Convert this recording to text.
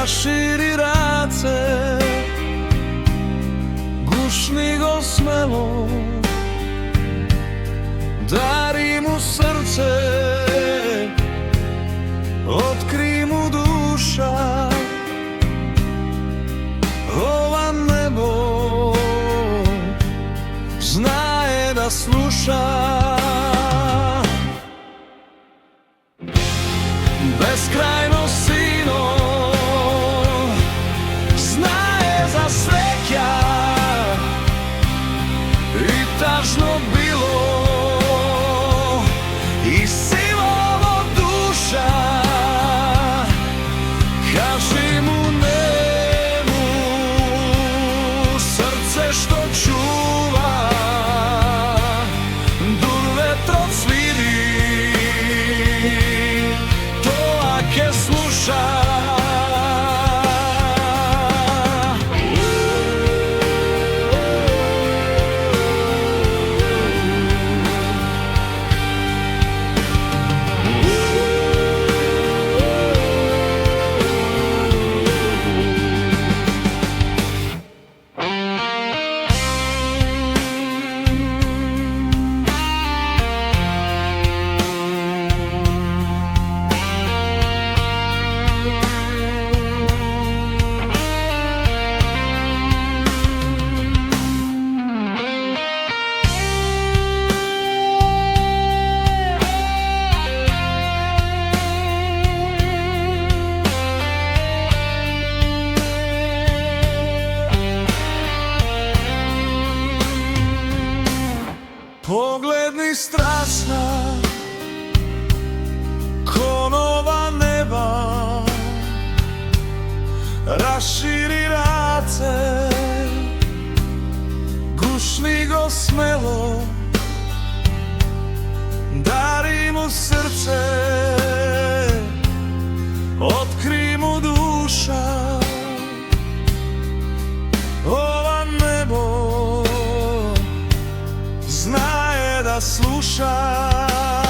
Raširi race, gušni go smelo, dari mu srce, otkri mu duša. Ova nebo znaje da sluša. Beskrajno sino znaje za sreća i tažno bilo i silovo duša. Kaži mu nemu srce što čuva, dur vetrov sviri, to ake sluša. Pogledni strasna ko nova neba, raširi race, gušni go smelo, dari mu srce, otkri mu duša. Ova nebo znaje da sluša.